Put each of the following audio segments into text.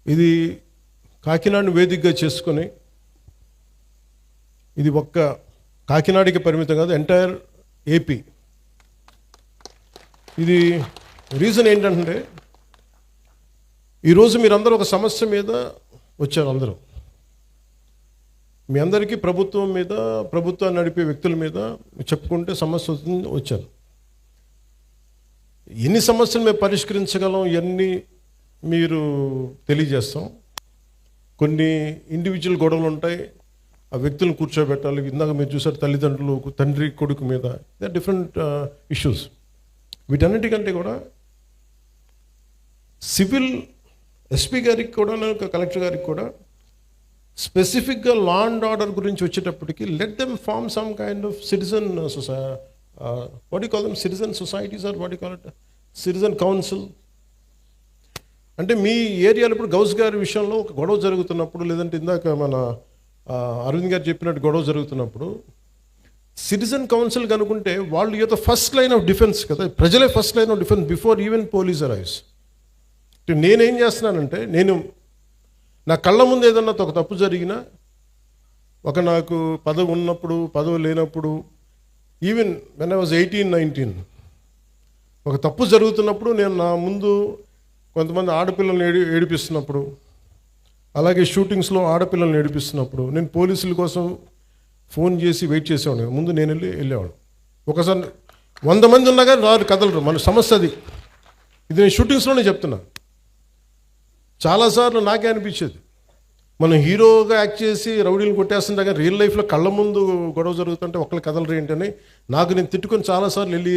ఇది కాకినాడను వేదికగా చేసుకొని, ఇది ఒక్క కాకినాడకి పరిమితం కాదు, ఎంటైర్ ఏపీ. ఇది రీజన్ ఏంటంటే, ఈరోజు మీరందరూ ఒక సమస్య మీద వచ్చారు. అందరూ మీ అందరికీ ప్రభుత్వం మీద, ప్రభుత్వాన్ని నడిపే వ్యక్తుల మీద చెప్పుకుంటే సమస్య వచ్చాను. ఎన్ని సమస్యలు మేము పరిష్కరించగలం ఇవన్నీ మీరు తెలియజేస్తాం. కొన్ని ఇండివిజువల్ గొడవలు ఉంటాయి, ఆ వ్యక్తులను కూర్చోబెట్టాలి. ఇందాక మీరు చూసారు తల్లిదండ్రులు, తండ్రి కొడుకు మీద, డిఫరెంట్ ఇష్యూస్. వీటన్నిటికంటే కూడా సివిల్ ఎస్పీ గారికి కూడా, కలెక్టర్ గారికి కూడా స్పెసిఫిక్గా లా అండ్ ఆర్డర్ గురించి వచ్చేటప్పటికి let them form some kind of citizen what you call them, citizen societies or what you call it, citizen council. అంటే మీ ఏరియాలో ఇప్పుడు గౌస్ గారి విషయంలో ఒక గొడవ జరుగుతున్నప్పుడు, లేదంటే ఇందాక మన అరవింద్ గారు చెప్పినట్టు గొడవ జరుగుతున్నప్పుడు సిటిజన్ కౌన్సిల్ కనుకుంటే వాళ్ళు ఏదో ఫస్ట్ లైన్ ఆఫ్ డిఫెన్స్ కదా, ప్రజలే first line of defence before even police arrives. నేనేం చేస్తున్నానంటే, నేను నా కళ్ళ ముందు ఏదన్నా ఒక తప్పు జరిగినా, నాకు పదవి ఉన్నప్పుడు, పదవి లేనప్పుడు, ఈవెన్ వెన్ ఐ వాజ్ 18-19 ఒక తప్పు జరుగుతున్నప్పుడు నేను నా ముందు కొంతమంది ఆడపిల్లల్ని ఏడిపిస్తున్నప్పుడు, అలాగే షూటింగ్స్లో ఆడపిల్లల్ని ఏడిపిస్తున్నప్పుడు నేను పోలీసుల కోసం ఫోన్ చేసి వెయిట్ చేసేవాడిని. ముందు నేను వెళ్ళేవాడు. ఒకసారి 100 మంది ఉన్నా కానీ రారు, కదలరు. మన సమస్య అది. ఇది నేను షూటింగ్స్లోనే చెప్తున్నా. చాలాసార్లు నాకే అనిపించేది, మనం హీరోగా యాక్ట్ చేసి రౌడీలు కొట్టేస్తుంటే కానీ రియల్ లైఫ్లో కళ్ళ ముందు గొడవ జరుగుతుంటే ఒకళ్ళు కదలరు ఏంటని నాకు నేను తిట్టుకొని చాలాసార్లు వెళ్ళి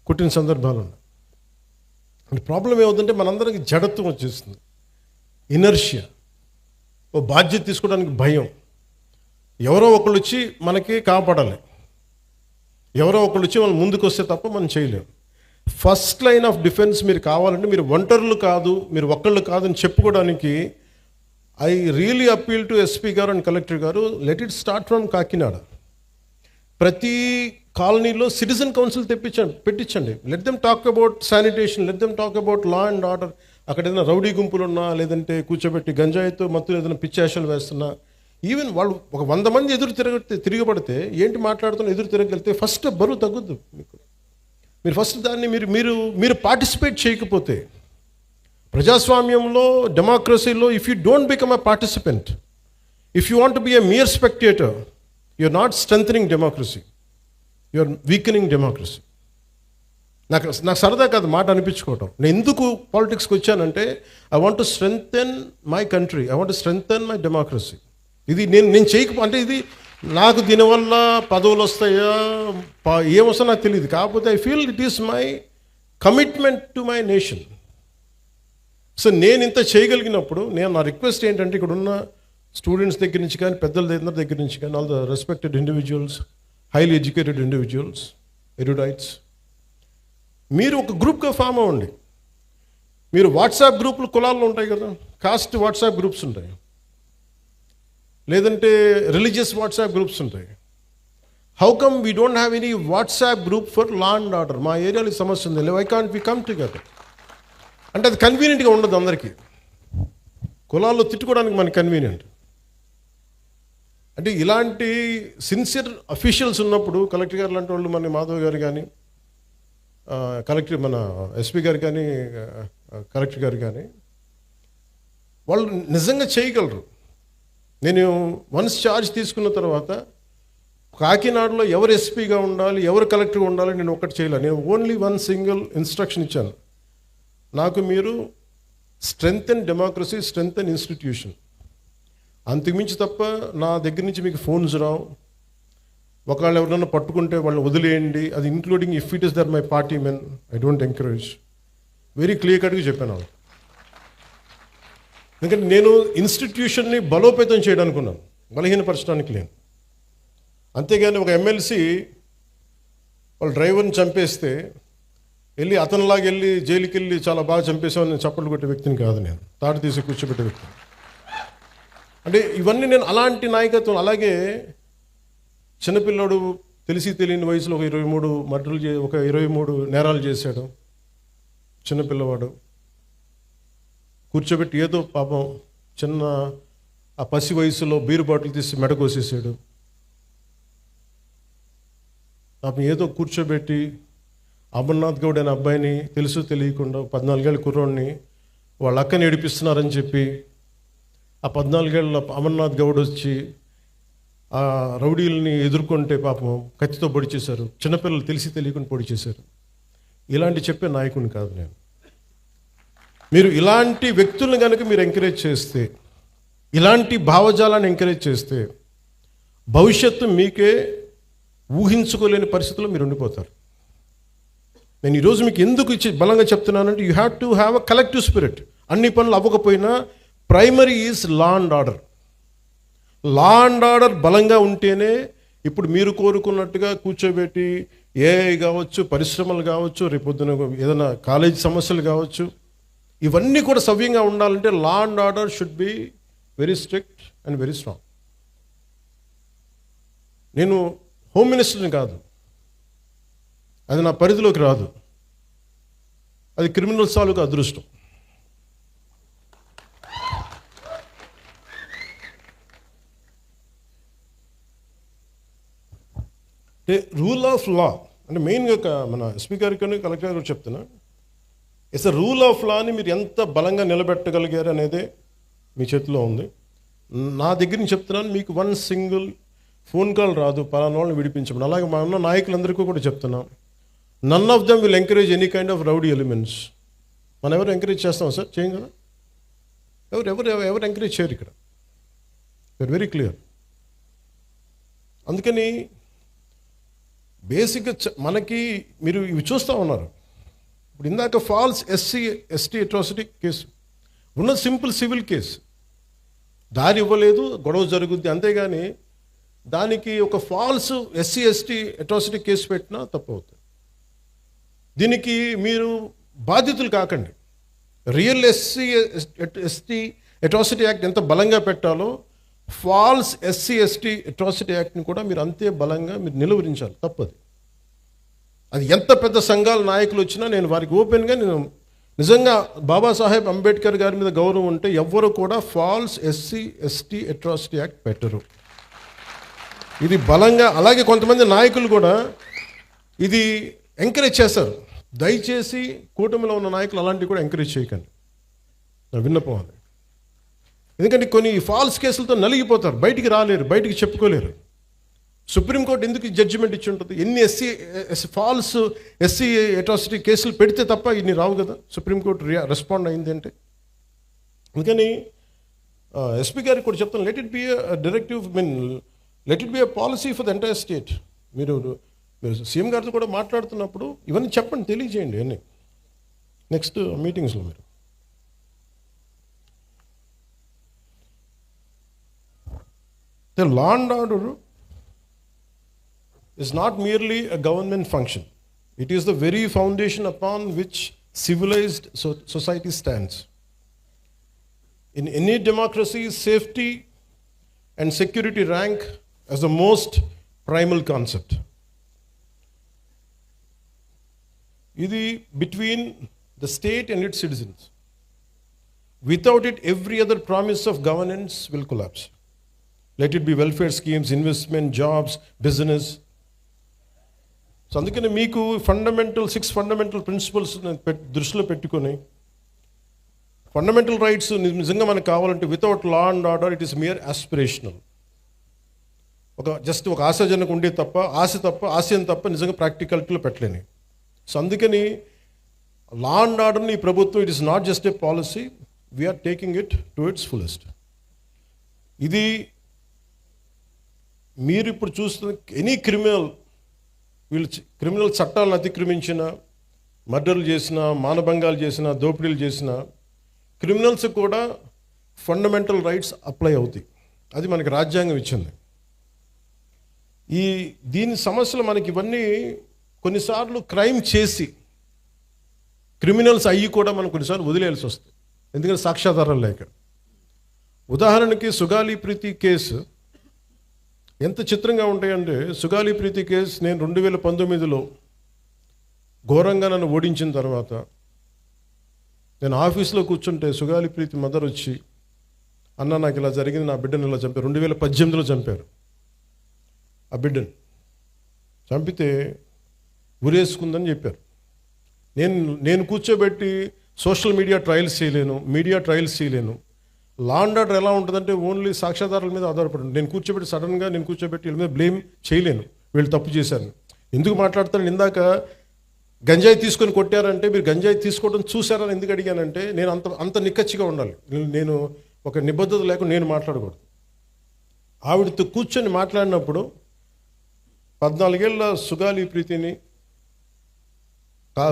కొట్టిన సందర్భాలు ఉన్నాయి. అంటే ప్రాబ్లం ఏమవుతుందంటే మనందరికి జడత్వం వచ్చేస్తుంది, ఇనర్షియా, ఓ బాధ్యత తీసుకోవడానికి భయం. ఎవరో ఒకళ్ళు వచ్చి మనకి కాపాడాలి, ఎవరో ఒకళ్ళు వచ్చి మనం ముందుకు వస్తే తప్ప మనం చేయలేము. ఫస్ట్ లైన్ ఆఫ్ డిఫెన్స్ మీరు కావాలంటే మీరు ఒంటరులు కాదు, మీరు ఒక్కళ్ళు కాదు అని చెప్పుకోవడానికి I really appeal to SP గారు అండ్ కలెక్టర్ గారు, let it start from Kakinada. ప్రతి కాలనీలో సిటిజన్ కౌన్సిల్ పెట్టించండి. Let them talk about sanitation, let them talk about law and order. అక్కడ ఏదైనా రౌడీ గుంపులు ఉన్నా, లేదంటే కూర్చోబెట్టి గంజాయితో మత్తులు ఏదైనా పిచ్చేషాలు వేస్తున్నా, ఈవెన్ వాళ్ళు ఒక 100 మంది తిరగబడితే ఏంటి మాట్లాడుతున్నా, ఎదురు తిరగలితే ఫస్ట్ బరువు తగ్గుద్దు మీకు. మీరు ఫస్ట్ దాన్ని మీరు పార్టిసిపేట్ చేయకపోతే, ప్రజాస్వామ్యంలో, డెమోక్రసీలో, if you don't become a participant, if you want be a mere spectator, you're not strengthening democracy, you're weakening democracy. నాకు సరదా కాదు మాట అనిపించుకోవటం. నేను ఎందుకు పాలిటిక్స్కి వచ్చానంటే, I want to strengthen my country, I want to strengthen my democracy. ఇది నేను అంటే ఇది నాకు దీనివల్ల పదవులు వస్తాయా ఏమొస్తా నాకు తెలియదు. కాకపోతే I feel it is my commitment to my nation. So నేను ఇంత చేయగలిగినప్పుడు నా రిక్వెస్ట్ ఏంటంటే, ఇక్కడ ఉన్న స్టూడెంట్స్ దగ్గర నుంచి కానీ, పెద్దల దగ్గర నుంచి కానీ, all the respected individuals, highly educated individuals, erudites, మీరు ఒక గ్రూప్గా ఫామ్ అవ్వండి. మీరు వాట్సాప్ గ్రూపులు కులాల్లో ఉంటాయి కదా, కాస్ట్ వాట్సాప్ గ్రూప్స్ ఉంటాయి, లేదంటే రిలీజియస్ వాట్సాప్ గ్రూప్స్ ఉంటాయి. How come we don't have any WhatsApp group for law and order? మా ఏరియాలో సమస్య ఉంది, why can't we come together? అంటే అది కన్వీనియంట్గా ఉండదు అందరికీ. కులాల్లో తిట్టుకోవడానికి మనకి కన్వీనియంట్. అంటే ఇలాంటి సిన్సియర్ అఫీషియల్స్ ఉన్నప్పుడు, కలెక్టర్ గారు లాంటి వాళ్ళు, మన మాధవ్ గారు కానీ, మన ఎస్పీ గారు కానీ, కలెక్టర్ గారు కానీ, వాళ్ళు నిజంగా చేయగలరు. నేను వన్స్ ఛార్జ్ తీసుకున్న తర్వాత కాకినాడలో ఎవరు ఎస్పీగా ఉండాలి, ఎవరు కలెక్టర్గా ఉండాలి నేను ఒకటి చేయలేదు. నేను ఓన్లీ వన్ సింగిల్ ఇన్స్ట్రక్షన్ ఇచ్చాను, నాకు మీరు స్ట్రెంగ్తెన్ డెమోక్రసీ, స్ట్రెంగ్తెన్ ఇన్స్టిట్యూషన్, అంతకుమించి తప్ప నా దగ్గర నుంచి మీకు ఫోన్స్ రావు. ఒకళ్ళు ఎవరైనా పట్టుకుంటే వాళ్ళని వదిలేయండి, అది including if it is their my party men, I don't encourage. Very clear కట్గా చెప్పాను. ఎందుకంటే నేను ఇన్స్టిట్యూషన్ని బలోపేతం చేయడానికి ఉన్నాను, బలహీనపరచడానికి లేను. అంతేగాని ఒక ఎమ్మెల్సీ వాళ్ళ డ్రైవర్ని చంపేస్తే వెళ్ళి అతనిలాగా వెళ్ళి జైలుకి వెళ్ళి చాలా బాగా చంపేసామని నేను చప్పట్లు కొట్టే వ్యక్తిని కాదు, నేను తాడు తీసి కూర్చోబెట్టే వ్యక్తిని. అంటే ఇవన్నీ నేను అలాంటి నాయకత్వం. అలాగే చిన్నపిల్లాడు తెలిసి తెలియని వయసులో ఒక 23 నేరాలు చేశాడు చిన్నపిల్లవాడు. కూర్చోబెట్టి ఏదో పాపం చిన్న ఆ పసి వయసులో బీరు బాటిల్ తీసి మెడకోసేసాడు. పాపం ఏదో కూర్చోబెట్టి అమర్నాథ్ గౌడ్ అనే అబ్బాయిని తెలుసు తెలియకుండా 14 ఏళ్ళ కుర్రోడిని వాళ్ళ అక్కని ఏడిపిస్తున్నారని చెప్పి ఆ 14 ఏళ్ళ అమర్నాథ్ గౌడ్ వచ్చి ఆ రౌడీలని ఎదుర్కొంటే పాపం కత్తితో పొడి చేశారు. చిన్నపిల్లలు తెలిసి తెలియకుండా పొడి చేశారు. ఇలాంటి చెప్పే నాయకుని కాదు నేను. మీరు ఇలాంటి వ్యక్తులను కనుక మీరు ఎంకరేజ్ చేస్తే, ఇలాంటి భావజాలాన్ని ఎంకరేజ్ చేస్తే భవిష్యత్తు మీకే ఊహించుకోలేని పరిస్థితుల్లో మీరు ఉండిపోతారు. నేను ఈరోజు మీకు ఎందుకు బలంగా చెప్తున్నానంటే you have to have a collective spirit. అన్ని పనులు అవ్వకపోయినా primary is law and order. Law and order బలంగా ఉంటేనే ఇప్పుడు మీరు కోరుకున్నట్టుగా కూర్చోబెట్టి ఏఐ కావచ్చు, పరిశ్రమలు కావచ్చు, రేపొద్దున ఏదైనా కాలేజీ సమస్యలు కావచ్చు, ఇవన్నీ కూడా సవ్యంగా ఉండాలంటే లా and order should be very strict and very strong. నేను హోమ్ మినిస్టర్ని కాదు, అది నా పరిధిలోకి రాదు. అది క్రిమినల్ తాలూకు అదృష్టం. రూల్ ఆఫ్ లా అంటే మెయిన్గా మన ఎస్పీ గారికి కలెక్టర్ గారికి చెప్తున్నా, ఇట్స్ రూల్ ఆఫ్ లాని మీరు ఎంత బలంగా నిలబెట్టగలిగారు అనేది మీ చేతిలో ఉంది. నా దగ్గర నుంచి చెప్తున్నాను, మీకు 1 సింగిల్ ఫోన్ కాల్ రాదు పలానా వాళ్ళని విడిపించమని. అలాగే మా ఉన్న నాయకులందరికీ కూడా చెప్తున్నాం, none of them will encourage any kind of rowdy elements. మనం ఎవరు ఎంకరేజ్ చేస్తాం సార్? చేయం కదా. ఎవరు ఎంకరేజ్ చేయరు ఇక్కడ. You're very clear. అందుకని బేసిక్గా మనకి మీరు ఇవి చూస్తూ ఉన్నారు. ఇప్పుడు ఇందాక ఫాల్స్ ఎస్టీ అట్రాసిటీ కేసు ఉన్న సింపుల్ సివిల్ కేసు, దారి ఇవ్వలేదు, గొడవ జరుగుద్ది, అంతేగాని దానికి ఒక ఫాల్స్ ఎస్టీ అట్రాసిటీ కేసు పెట్టినా తప్పు అవుతుంది. దీనికి మీరు బాధితులు కాకండి. రియల్ ఎస్టీ అట్రాసిటీ యాక్ట్ ఎంత బలంగా పెట్టాలో ఫాల్స్ ఎస్టీ అట్రాసిటీ యాక్ట్ని కూడా మీరు అంతే బలంగా మీరు నిలువరించాలి. తప్పది. అది ఎంత పెద్ద సంఘాల నాయకులు వచ్చినా నేను వారికి ఓపెన్గా నేను నిజంగా బాబాసాహెబ్ అంబేద్కర్ గారి మీద గౌరవం ఉంటే ఎవ్వరు కూడా ఫాల్స్ ఎస్టీ అట్రాసిటీ యాక్ట్ పెట్టరు. ఇది బలంగా, అలాగే కొంతమంది నాయకులు కూడా ఇది ఎంకరేజ్ చేస్తారు. దయచేసి కూటమిలో ఉన్న నాయకులు అలాంటివి కూడా ఎంకరేజ్ చేయకండి, నా విన్నపం అది. ఎందుకంటే కొన్ని ఫాల్స్ కేసులతో నలిగిపోతారు, బయటికి రాలేరు, బయటికి చెప్పుకోలేరు. సుప్రీంకోర్టు ఎందుకు జడ్జిమెంట్ ఇచ్చి ఉంటుంది? ఎన్ని ఫాల్స్ ఎస్సీ అట్రాసిటీ కేసులు పెడితే తప్ప ఇన్ని రావు కదా. సుప్రీంకోర్టు రెస్పాండ్ అయింది అంటే. అందుకని ఎస్పీ గారికి కూడా చెప్తాను, let it be directive, let it be a policy for the entire state. మీరు సీఎం గారితో కూడా మాట్లాడుతున్నప్పుడు ఇవన్నీ చెప్పండి, తెలియజేయండి అన్నీ నెక్స్ట్ మీటింగ్స్లో. మీరు the law and order is not merely a government function. It is the very foundation upon which civilized society stands. In any democracy, safety and security rank as the most primal concept. ఇది between the state and its citizens. Without it, every other promise of governance will collapse. Let it be welfare schemes, investment, jobs, business. So అందుకని మీకు 6 fundamental principles దృష్టిలో పెట్టుకొని, fundamental rights నిజంగా మనకు కావాలంటే without law and order it is mere aspirational. Just ఒక ఆశాజనకు ఉండే తప్ప, ఆశయం తప్ప నిజంగా ప్రాక్టికాలిటీలో పెట్టలేని. సో అందుకని లా అండ్ ఆర్డర్ని ఈ ప్రభుత్వం, it is not just a policy, we're taking it to its fullest. ఇది మీరు ఇప్పుడు చూస్తున్న ఎనీ క్రిమినల్ చట్టాలను అతిక్రమించిన, మర్డర్లు చేసిన, మానభంగాలు చేసిన, దోపిడీలు చేసిన క్రిమినల్స్ కూడా ఫండమెంటల్ రైట్స్ అప్లై అవుతాయి. అది మనకి రాజ్యాంగం ఇచ్చింది. దీని సమస్యలు మనకి ఇవన్నీ కొన్నిసార్లు క్రైమ్ చేసి క్రిమినల్స్ అయ్యి కూడా మనం కొన్నిసార్లు వదిలేయాల్సి వస్తుంది, ఎందుకంటే సాక్ష్యాధారాలు లేక. ఉదాహరణకి సుగాలి ప్రీతి కేసు ఎంత చిత్రంగా ఉంటాయంటే, సుగాలి ప్రీతి కేసు నేను 2019లో ఘోరంగా నన్ను ఓడించిన తర్వాత నేను ఆఫీస్లో కూర్చుంటే సుగాలి ప్రీతి మదర్ వచ్చి అన్న నాకు ఇలా జరిగింది, నా బిడ్డను ఇలా చంపారు. 2018లో చంపారు ఆ బిడ్డను. చంపితే ఉరేసుకుందని చెప్పారు. నేను కూర్చోబెట్టి సోషల్ మీడియా ట్రయల్స్ చేయలేను. లా అండ్ ఆర్డర్ ఎలా ఉంటుందంటే ఓన్లీ సాక్ష్యాధారాల మీద ఆధారపడి నేను కూర్చోబెట్టి వీళ్ళ మీద బ్లేమ్ చేయలేను, వీళ్ళు తప్పు చేశారు. ఎందుకు మాట్లాడతాను? ఇందాక గంజాయి తీసుకొని కొట్టారంటే మీరు గంజాయి తీసుకోవడం చూసారని ఎందుకు అడిగానంటే నేను అంత నిక్కచ్చిగా ఉండాలి. నేను ఒక నిబద్ధత లేకుండా నేను మాట్లాడకూడదు. ఆవిడతో కూర్చొని మాట్లాడినప్పుడు 14 ఏళ్ళ సుగాలి ప్రీతిని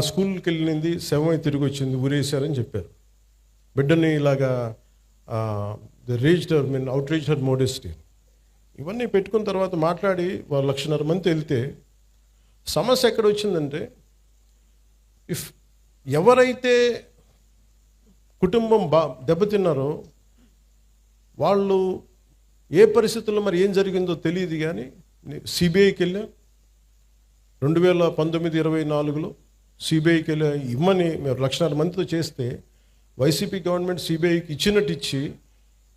స్కూల్కి వెళ్ళింది, శవమై తిరిగి వచ్చింది, ఊరేశారని చెప్పారు. బిడ్డని ఇలాగా అవుట్రీచ్డ్ హర్ మోడెస్టీ ఇవన్నీ పెట్టుకున్న తర్వాత మాట్లాడి వాళ్ళు 1,50,000 మంది వెళ్తే సమస్య ఎక్కడ వచ్చిందంటే, ఎవరైతే కుటుంబం దెబ్బతిన్నారో వాళ్ళు ఏ పరిస్థితుల్లో మరి ఏం జరిగిందో తెలియదు. కానీ సిబిఐకి వెళ్ళాం 2019-24లో సిబిఐకి వెళ్ళా ఇమ్మని మేము 1,00,000 మందితో చేస్తే వైసీపీ గవర్నమెంట్ సిబిఐకి ఇచ్చినట్టు ఇచ్చి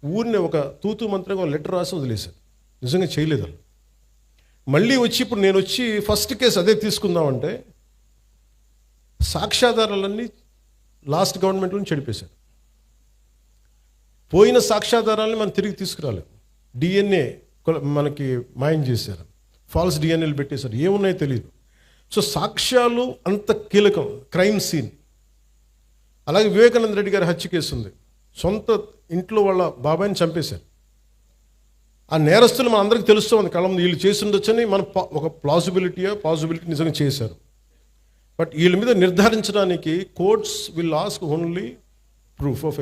ఊరిని ఒక తూతూ మంత్రంగా లెటర్ రాసి వదిలేశారు. నిజంగా చేయలేదు. మళ్ళీ వచ్చి ఇప్పుడు నేను వచ్చి ఫస్ట్ కేసు అదే తీసుకుందామంటే సాక్ష్యాధారాలన్నీ లాస్ట్ గవర్నమెంట్లో చెడిపేశారు. పోయిన సాక్ష్యాధారాలని మనం తిరిగి తీసుకురాలేదు. డిఎన్ఏ మనకి మాయం చేశారు, ఫాల్స్ డిఎన్ఏలు పెట్టేశారు, ఏమున్నాయో తెలియదు. సో సాక్ష్యాలు అంత కీలకం. Crime scene. అలాగే వివేకానంద రెడ్డి గారి హత్య కేసు ఉంది. సొంత ఇంట్లో వాళ్ళ బాబాయిని చంపేశారు. ఆ నేరస్తులు మన అందరికీ తెలుస్తుంది, కళ్ళ ముందు వీళ్ళు చేసి ఉండొచ్చని మనం ఒక పాసిబిలిటీ నిజంగా చేశారు. బట్ వీళ్ళ మీద నిర్ధారించడానికి courts will ask only proof of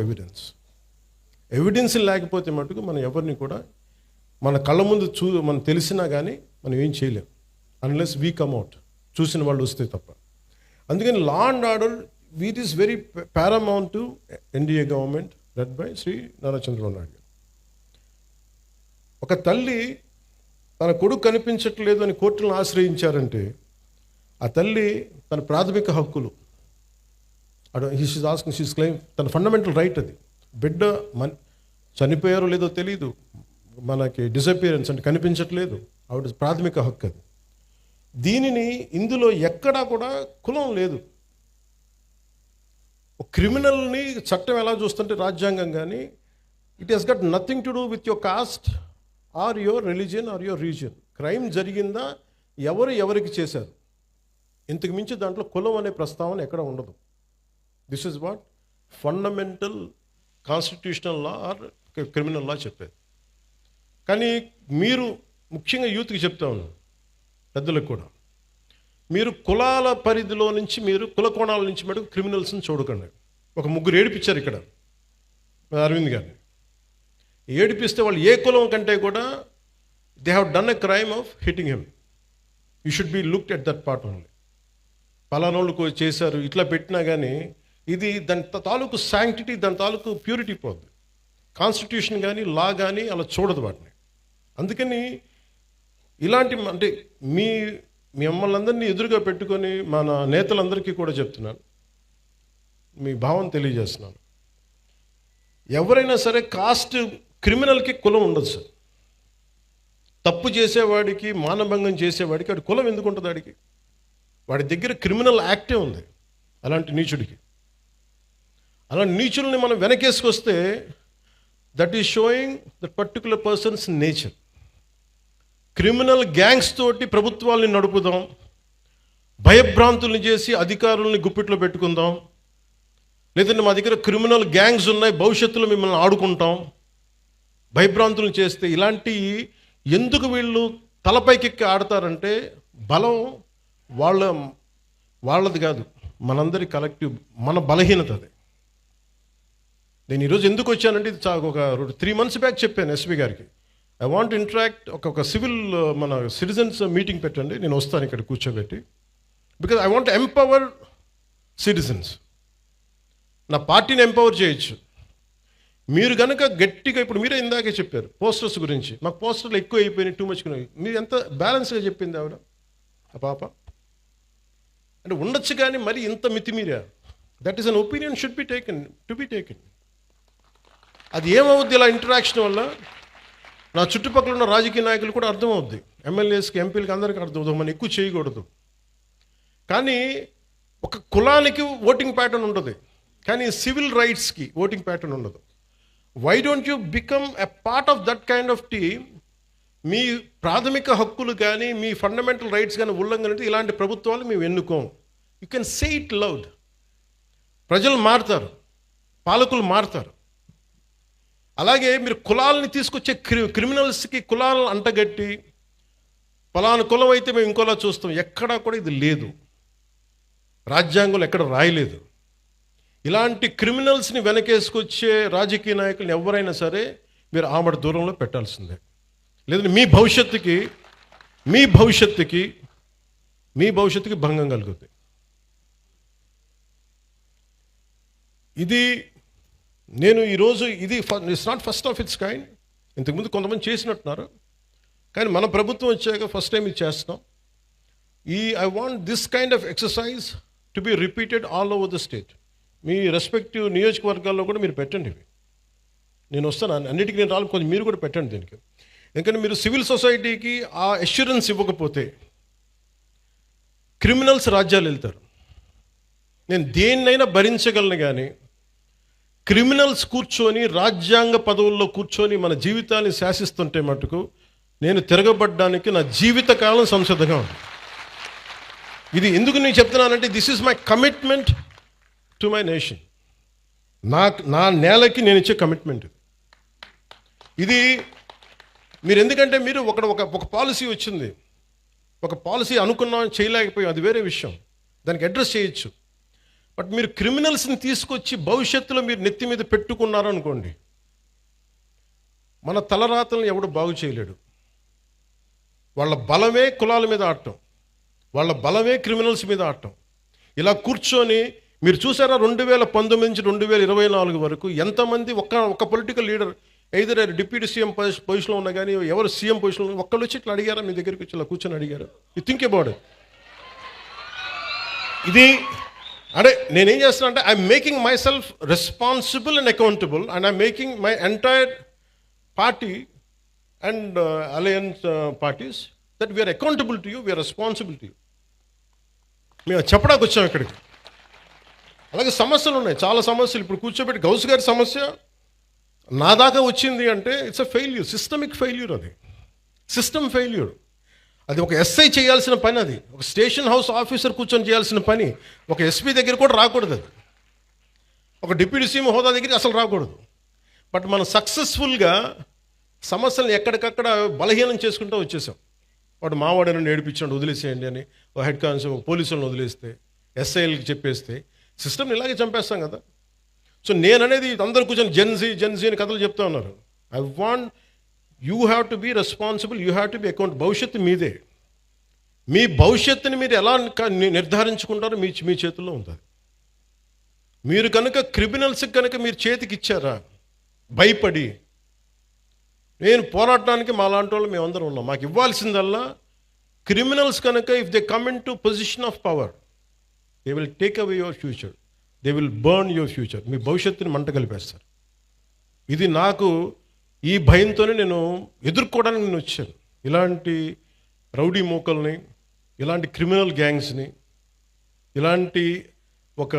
evidence లేకపోతే మటుకు మనం ఎవరిని కూడా మన కళ్ళ ముందు మనం తెలిసినా కానీ మనం ఏం చేయలేం అన్లెస్ వీ కమ్అట్, చూసిన వాళ్ళు వస్తే తప్ప. అందుకని law and order it is very paramount to NDA government led by Shri Nara Chandrababu Naidu గారు. ఒక తల్లి తన కొడుకు కనిపించట్లేదు అని కోర్టులను ఆశ్రయించారంటే ఆ తల్లి తన ప్రాథమిక హక్కులు షీస్ క్లెయిమ్, తన ఫండమెంటల్ రైట్ అది. బిడ్డ చనిపోయారో లేదో తెలీదు, మనకి డిసపియరెన్స్ అంటే కనిపించట్లేదు, ఆవిడ ప్రాథమిక హక్కు అది. దీనిని ఇందులో ఎక్కడా కూడా కులం లేదు. క్రిమినల్ని చట్టం ఎలా చూస్తుంటే రాజ్యాంగం కానీ it has got nothing to do with your caste or your religion or your region. Crime జరిగిందా, ఎవరికి చేశారు, ఇంతకు మించి దాంట్లో కులం అనే ప్రస్తావన ఎక్కడ ఉండదు. This is what fundamental constitutional law or criminal law చెప్పేది. కానీ మీరు ముఖ్యంగా యూత్కి చెప్తా ఉన్నాను, పెద్దలకు కూడా, మీరు కులాల పరిధిలో నుంచి కుల కోణాల నుంచి మటుకు క్రిమినల్స్ని చూడకండి. ఒక 3 ఏడిపించారు ఇక్కడ అరవింద్ గారిని. ఏడిపిస్తే వాళ్ళు ఏ కులం కంటే కూడా they have done a crime of hitting him. You should be looked at that part only. పలానోళ్ళు చేశారు ఇట్లా పెట్టినా కానీ ఇది దాని తాలూకు శాంక్టిటీ, దాని తాలూకు ప్యూరిటీ పోద్ది. కాన్స్టిట్యూషన్ కానీ లా కానీ అలా చూడదు వాటిని. అందుకని ఇలాంటి అంటే మీ మమ్మల్ని అందరినీ ఎదురుగా పెట్టుకొని మన నేతలందరికీ కూడా చెప్తున్నాను, మీ భావం తెలియజేస్తున్నాను. ఎవరైనా సరే కాస్ట్ క్రిమినల్కి కులం ఉండదు సార్. తప్పు చేసేవాడికి, మానభంగం చేసేవాడికి వాడి కులం ఎందుకు ఉంటుంది? వాడి దగ్గర క్రిమినల్ యాక్టే ఉంది. అలాంటి నీచుడికి, అలాంటి నీచుల్ని మనం వెనకేసుకొస్తే that is showing that particular person's nature. Criminal gangs తోటి ప్రభుత్వాల్ని నడుపుదాం, భయభ్రాంతుల్ని చేసి అధికారుల్ని గుప్పిట్లో పెట్టుకుందాం, లేదంటే మా దగ్గర క్రిమినల్ గ్యాంగ్స్ ఉన్నాయి భవిష్యత్తులో మిమ్మల్ని ఆడుకుంటాం, భయభ్రాంతులను చేస్తే ఇలాంటివి ఎందుకు వీళ్ళు తలపైకెక్కి ఆడతారంటే బలం వాళ్ళది కాదు, మనందరి కలెక్టివ్, మన బలహీనత అది. నేను ఈరోజు ఎందుకు వచ్చానంటే ఇది ఒక 3 months బ్యాక్ చెప్పాను ఎస్పీ గారికి, ఐ వాంట్ ఇంటరాక్ట్, ఒక సివిల్ మన సిటిజన్స్ మీటింగ్ పెట్టండి, నేను వస్తాను ఇక్కడ కూర్చోబెట్టి, because I want empower citizens. నా పార్టీని ఎంపవర్ చేయొచ్చు. మీరు కనుక గట్టిగా, ఇప్పుడు మీరే ఇందాకే చెప్పారు పోస్టర్స్ గురించి, మాకు పోస్టర్లు ఎక్కువ అయిపోయినాయి, టూ మచ్. మీరు ఎంత బ్యాలెన్స్గా చెప్పింది ఆవిడ, ఆ పాప. అంటే ఉండొచ్చు కానీ మరి ఇంత మితిమీరా, that is an opinion should be taken, to be taken. అది ఏమవుద్ది ఇలా ఇంటరాక్షన్ వల్ల? నా చుట్టుపక్కల ఉన్న రాజకీయ నాయకులు కూడా అర్థమవుద్ది, ఎమ్మెల్యేస్కి ఎంపీలకి అందరికీ అర్థమవుతుంది, మనం ఎక్కువ చేయకూడదు. కానీ ఒక కులానికి ఓటింగ్ ప్యాటర్న్ ఉంటుంది, కానీ సివిల్ రైట్స్కి ఓటింగ్ ప్యాటర్న్ ఉండదు. Why don't you become a part of that kind of team? మీ ప్రాథమిక హక్కులు కానీ మీ ఫండమెంటల్ రైట్స్ కానీ ఉల్లంఘన అంటే ఇలాంటి ప్రభుత్వాలు మేము ఎన్నుకోం. You can say it loud. ప్రజలు మారుతారు, పాలకులు మారుతారు. అలాగే మీరు కులాలని తీసుకొచ్చే క్రిమినల్స్కి కులాలను అంటగట్టి పలానా కులం అయితే మేము ఇంకోలా చూస్తాం, ఎక్కడా కూడా ఇది లేదు, రాజ్యాంగంలో ఎక్కడ రాయలేదు. ఇలాంటి క్రిమినల్స్ని వెనకేసుకొచ్చే రాజకీయ నాయకులను ఎవరైనా సరే మీరు ఆమడ దూరంలో పెట్టాల్సిందే. లేదంటే మీ భవిష్యత్తుకి భంగం కలుగుతుంది. ఇది నేను ఈరోజు ఇది it's not first of it's kind. ఇంతకుముందు కొంతమంది చేసినట్టున్నారు, కానీ మన ప్రభుత్వం వచ్చాక ఫస్ట్ టైం ఇది చేస్తున్నాం. I want this kind of exercise to be repeated all over the state. Me respective నియోజకవర్గాల్లో కూడా మీరు పెట్టండి ఇవి. నేను వస్తాను, అన్నిటికీ నేను రాలి, కొంచెం మీరు కూడా పెట్టండి దీనికి. ఎందుకంటే మీరు సివిల్ సొసైటీకి ఆ అష్యూరెన్స్ ఇవ్వకపోతే క్రిమినల్స్ రాజ్యాలు వెళ్తారు. నేను దేన్నైనా భరించగలను, కానీ క్రిమినల్స్ కూర్చొని రాజ్యాంగ పదవుల్లో కూర్చొని మన జీవితాన్ని శాసిస్తుంటే మటుకు నేను తిరగబడ్డానికి నా జీవితకాలం సంసిద్ధంగా ఉంది. ఇది ఎందుకు నేను చెప్తున్నానంటే this is my commitment to my nation. నా నేలకి నేను ఇచ్చే కమిట్మెంట్ ఇది. మీరు ఎందుకంటే మీరు ఒక పాలసీ వచ్చింది, ఒక పాలసీ అనుకున్నాం చేయలేకపోయాం, అది వేరే విషయం, దానికి అడ్రస్ చేయొచ్చు. బట్ మీరు క్రిమినల్స్ని తీసుకొచ్చి భవిష్యత్తులో మీరు నెత్తి మీద పెట్టుకున్నారు అనుకోండి, మన తలరాతలను ఎవడు బాగు చేయలేడు. వాళ్ళ బలమే కులాల మీద ఆడటం, వాళ్ళ బలమే క్రిమినల్స్ మీద ఆడటం. ఇలా కూర్చొని మీరు చూసారా 2019 నుంచి 2024 వరకు ఎంతమంది ఒక political leader either deputy CM పొజిషన్లో ఉన్నా కానీ ఎవరు సీఎం పొజిషన్లో ఒక్కళ్ళు వచ్చి ఇట్లా అడిగారా? మీ దగ్గరికి వచ్చి ఇలా కూర్చొని అడిగారు? You think about it. ఇది అంటే నేనేం చేస్తున్నా అంటే I'm making myself responsible and accountable, and I'm making my entire party and alliance parties that we're accountable to you, we're responsible to you. మేము చెప్పడానికి వచ్చాం ఇక్కడికి. అలాగే సమస్యలు ఉన్నాయి, చాలా సమస్యలు. ఇప్పుడు కూర్చోబెట్టి గౌస్ గారి సమస్య నా దాకా వచ్చింది అంటే it's a failure, systemic failure. అది సిస్టమ్ ఫెయిల్యూర్. అది ఒక ఎస్ఐ చేయాల్సిన పని, అది ఒక స్టేషన్ హౌస్ ఆఫీసర్ కూర్చొని చేయాల్సిన పని. ఒక ఎస్పీ దగ్గర కూడా రాకూడదు, అది ఒక డిప్యూటీ సీఎం హోదా దగ్గర అసలు రాకూడదు. బట్ మనం సక్సెస్ఫుల్గా సమస్యలను ఎక్కడికక్కడ బలహీనం చేసుకుంటూ వచ్చేసాం. వాడు మావాడని నేర్పించండి, వదిలేసేయండి అని ఒక హెడ్ కానిస్టేబుల్ పోలీసులను వదిలేస్తే, ఎస్ఐలకి చెప్పేస్తే సిస్టమ్ని ఇలాగే చంపేస్తాం కదా. సో నేననేది అందరూ కూర్చొని జెన్జీ అని కథలు చెప్తా ఉన్నారు. I want you have to be responsible, you have to be account. భవిష్యత్తు మీదే. మీ భవిష్యత్తుని మీరు ఎలా నిర్ధారించుకుంటారో మీ చేతుల్లో ఉంటుంది. మీరు కనుక క్రిమినల్స్కి కనుక మీరు చేతికి ఇచ్చారా భయపడి, నేను పోరాడటానికి మా లాంటి వాళ్ళు మేమందరం ఉన్నాం. మాకు ఇవ్వాల్సిందల్లా క్రిమినల్స్ కనుక if they come in to position of power they will take away your future, they will burn your future. మీ భవిష్యత్తుని మంట కలిపేస్తారు. ఇది నాకు ఈ భయంతోనే నేను ఎదుర్కోవడానికి నేను వచ్చాను. ఇలాంటి రౌడీ మూకల్ని, ఇలాంటి క్రిమినల్ గ్యాంగ్స్ని, ఇలాంటి ఒక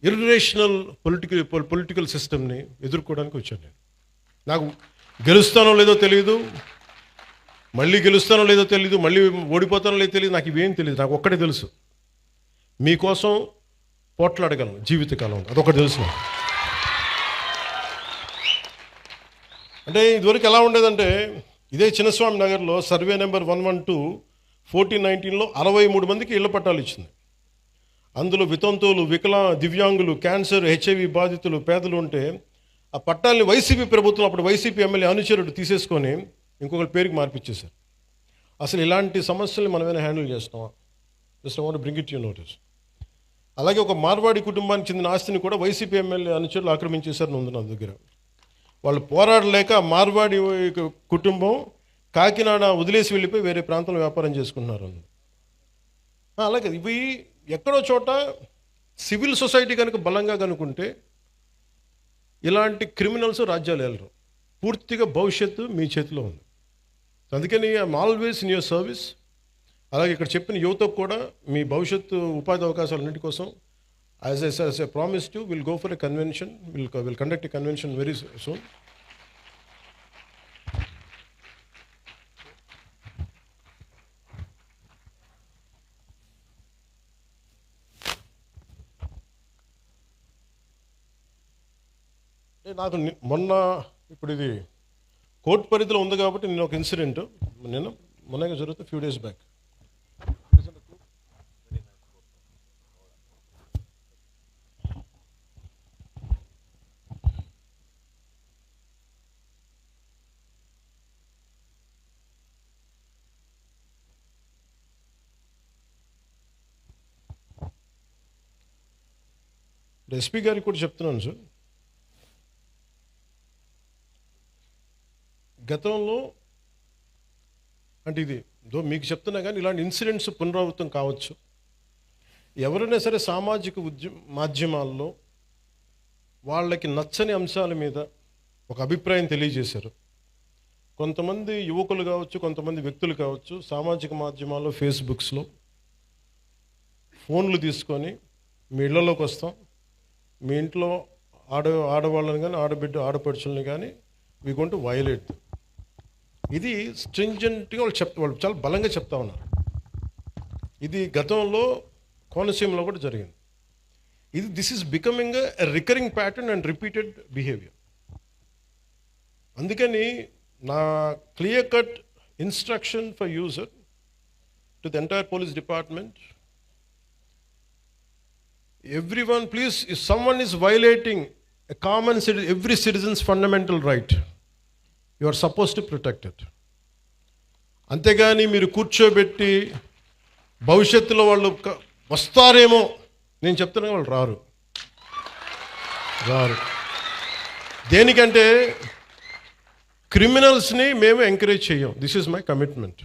ఇర్రేషనల్ పొలిటికల్ సిస్టమ్ని ఎదుర్కోవడానికి వచ్చాను నేను. నాకు గెలుస్తానో లేదో తెలియదు, మళ్ళీ గెలుస్తానో లేదో తెలియదు, మళ్ళీ ఓడిపోతానో లేదో తెలియదు, నాకు ఇవేం తెలియదు. నాకు ఒక్కటే తెలుసు, మీకోసం పోట్లాడగలను జీవితకాలం, అదొకటి తెలుసు. అంటే ఇదివరకు ఎలా ఉండేదంటే ఇదే చిన్నస్వామి నగర్లో సర్వే నెంబర్ 112/1419లో 63 మందికి ఇళ్ల పట్టాలు ఇచ్చింది. అందులో వితంతువులు, దివ్యాంగులు, క్యాన్సర్, హెచ్ఐవి బాధితులు, పేదలు ఉంటే ఆ పట్టాలని వైసీపీ ప్రభుత్వం, అప్పుడు వైసీపీ ఎమ్మెల్యే అనుచరుడు తీసేసుకొని ఇంకొకరి పేరుకి మార్పిచ్చేశారు. అసలు ఇలాంటి సమస్యల్ని మనమేనా హ్యాండిల్ చేస్తున్నామా? Just I want to bring it you notice. అలాగే ఒక మార్వాడి కుటుంబానికి చెందిన ఆస్తిని కూడా వైసీపీ ఎమ్మెల్యే అనుచరులు ఆక్రమించేశారని ఉంది నా దగ్గర. వాళ్ళు పోరాడలేక మార్వాడి కుటుంబం కాకినాడ వదిలేసి వెళ్ళిపోయి వేరే ప్రాంతంలో వ్యాపారం చేసుకుంటున్నారు. అలాగే ఇవి ఎక్కడో చోట సివిల్ సొసైటీ కనుక బలంగా కనుకుంటే ఇలాంటి క్రిమినల్స్ రాజ్యాలు వెళ్ళరు. పూర్తిగా భవిష్యత్తు మీ చేతిలో ఉంది. అందుకని I'm always in your service. అలాగే ఇక్కడ చెప్పిన యువతకు కూడా మీ భవిష్యత్తు ఉపాధి అవకాశాలన్నిటి కోసం as a promise to will go for a convention, will conduct a convention very soon. నాకు మొన్న ఇప్పుడు ఇది కోర్టు పరిధిలో ఉంది కాబట్టి నేను ఒక ఇన్సిడెంట్ మొన్నగా జరుగుతుంది ఫ్యూ డేస్ బ్యాక్. ఎస్పీ గారికి కూడా చెప్తున్నాను సార్, గతంలో అంటే ఇది మీకు చెప్తున్నా కానీ ఇలాంటి ఇన్సిడెంట్స్ పునరావృతం కావచ్చు. ఎవరైనా సరే సామాజిక మాధ్యమాల్లో వాళ్ళకి నచ్చని అంశాల మీద ఒక అభిప్రాయం తెలియజేశారు. కొంతమంది యువకులు కావచ్చు, కొంతమంది వ్యక్తులు కావచ్చు, సామాజిక మాధ్యమాల్లో ఫేస్బుక్స్లో ఫోన్లు తీసుకొని మీ ఇళ్లలోకి వస్తాం, మీ ఇంట్లో ఆడవాళ్ళని కానీ ఆడపడుచుల్ని కానీ వీ గోయింగ్ టు వయలేట్. ఇది స్ట్రింజెంట్గా వాళ్ళు చాలా బలంగా చెప్తా ఉన్నారు. ఇది గతంలో కోనసీమలో కూడా జరిగింది. This is becoming a recurring pattern and repeated behaviour. అందుకని నా clear cut instruction for user to the entire police department, everyone please, if someone is violating a common every citizen's fundamental right, you are supposed to protect it. అంతేగాని మీరు కూర్చోబెట్టి భవిష్యత్తులో వాళ్ళు వస్తారేమో, నేను చెప్తున్నా వాళ్ళు రారు. దేనికంటే క్రిమినల్స్ని మేము ఎంకరేజ్ చేయం. This is my commitment.